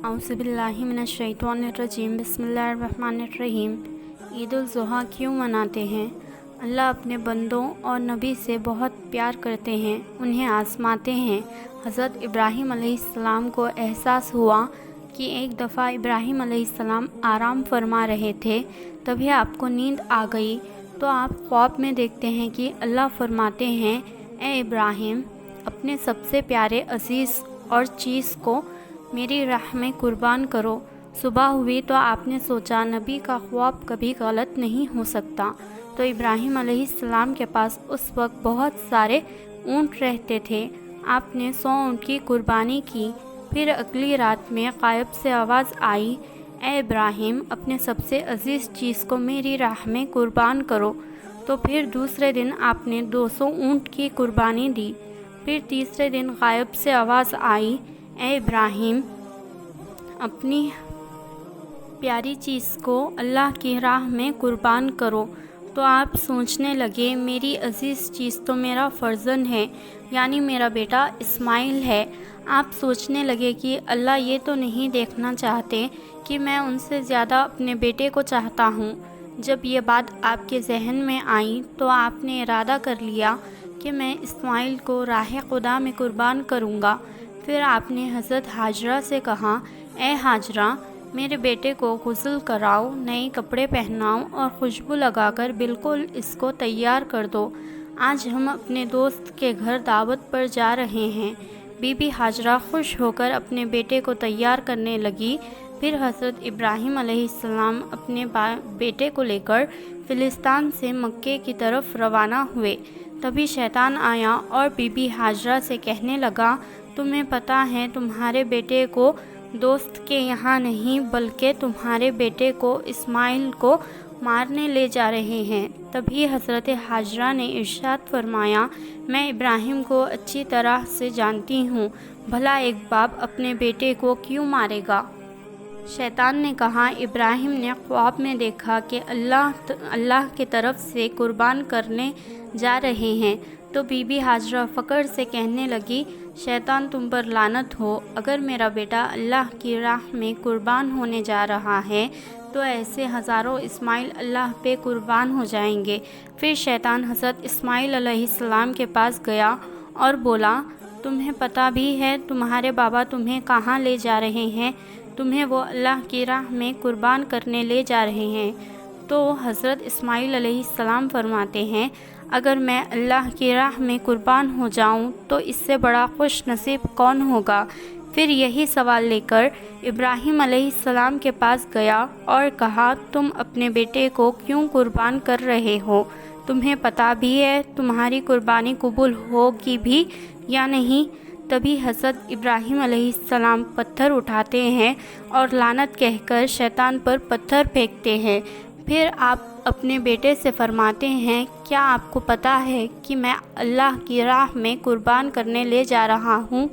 औज़ु बिल्लाहि मिनश्शैतानिर्रजीम बिस्मिल्लाहिर्रहमानिर्रहीम। ईद उल ज़ुहा क्यों मनाते हैं? अल्लाह अपने बंदों और नबी से बहुत प्यार करते हैं, उन्हें आज़माते हैं। हज़रत इब्राहीम अलैहिस्सलाम को एहसास हुआ कि एक दफ़ा इब्राहीम अलैहिस्सलाम आराम फरमा रहे थे, तभी आपको नींद आ गई। तो आप ख्वाब में देखते हैं कि अल्लाह फरमाते हैं, ए इब्राहीम, अपने सबसे प्यारे अज़ीज़ और चीज़ को मेरी राह में कुर्बान करो। सुबह हुई तो आपने सोचा नबी का ख्वाब कभी गलत नहीं हो सकता। तो इब्राहीम अलैहिस्सलाम के पास उस वक्त बहुत सारे ऊँट रहते थे। आपने 100 ऊँट की कुर्बानी की। फिर अगली रात में गायब से आवाज़ आई, ए इब्राहीम, अपने सबसे अजीज़ चीज़ को मेरी राह में कुर्बान करो। तो फिर दूसरे दिन आपने 200 ऊँट की कुर्बानी दी। फिर तीसरे दिन गायब से आवाज़ आई, ए इब्राहीम, अपनी प्यारी चीज़ को अल्लाह की राह में कुर्बान करो। तो आप सोचने लगे, मेरी अजीज़ चीज़ तो मेरा फ़र्ज़न है, यानी मेरा बेटा इस्माइल है। आप सोचने लगे कि अल्लाह ये तो नहीं देखना चाहते कि मैं उनसे ज़्यादा अपने बेटे को चाहता हूँ। जब ये बात आपके जहन में आई तो आपने इरादा कर लिया कि मैं इस्माइल को राह खुदा में कुर्बान करूँगा। फिर आपने हज़रत हाजरा से कहा, ए हाजरा, मेरे बेटे को गुस्ल कराओ, नए कपड़े पहनाओ और खुशबू लगाकर बिल्कुल इसको तैयार कर दो। आज हम अपने दोस्त के घर दावत पर जा रहे हैं। बीबी हाजरा खुश होकर अपने बेटे को तैयार करने लगी। फिर हज़रत इब्राहीम अलैहिस्सलाम अपने बेटे को लेकर फ़िलिस्तीन से मक्के की तरफ रवाना हुए। तभी शैतान आया और बीबी हाजरा से कहने लगा, तुम्हें पता है तुम्हारे बेटे को दोस्त के यहाँ नहीं बल्कि तुम्हारे बेटे को इस्माइल को मारने ले जा रहे हैं। तभी हज़रत हाजरा ने इरशाद फरमाया, मैं इब्राहीम को अच्छी तरह से जानती हूँ, भला एक बाप अपने बेटे को क्यों मारेगा। शैतान ने कहा, इब्राहीम ने ख्वाब में देखा कि अल्लाह की तरफ से कुर्बान करने जा रहे हैं। तो बीबी हाजरा फ़क्र से कहने लगी, शैतान तुम पर लानत हो, अगर मेरा बेटा अल्लाह की राह में कुर्बान होने जा रहा है तो ऐसे हज़ारों इस्माइल अल्लाह पे कुर्बान हो जाएंगे। फिर शैतान हज़रत इस्माइल अलैहिस्सलाम के पास गया और बोला, तुम्हें पता भी है तुम्हारे बाबा तुम्हें कहाँ ले जा रहे हैं? तुम्हें वो अल्लाह की राह में कुर्बान करने ले जा रहे हैं। तो हज़रत इस्माइल अलैहिस्सलाम फरमाते हैं, अगर मैं अल्लाह की राह में कुर्बान हो जाऊं तो इससे बड़ा खुश नसीब कौन होगा। फिर यही सवाल लेकर इब्राहीम अलैहिस्सलाम के पास गया और कहा, तुम अपने बेटे को क्यों कुर्बान कर रहे हो? तुम्हें पता भी है तुम्हारी कुर्बानी कबूल होगी भी या नहीं? तभी हज़रत इब्राहीम अलैहिस्सलाम पत्थर उठाते हैं और लानत कहकर शैतान पर पत्थर फेंकते हैं। फिर आप अपने बेटे से फरमाते हैं, क्या आपको पता है कि मैं अल्लाह की राह में कुर्बान करने ले जा रहा हूँ?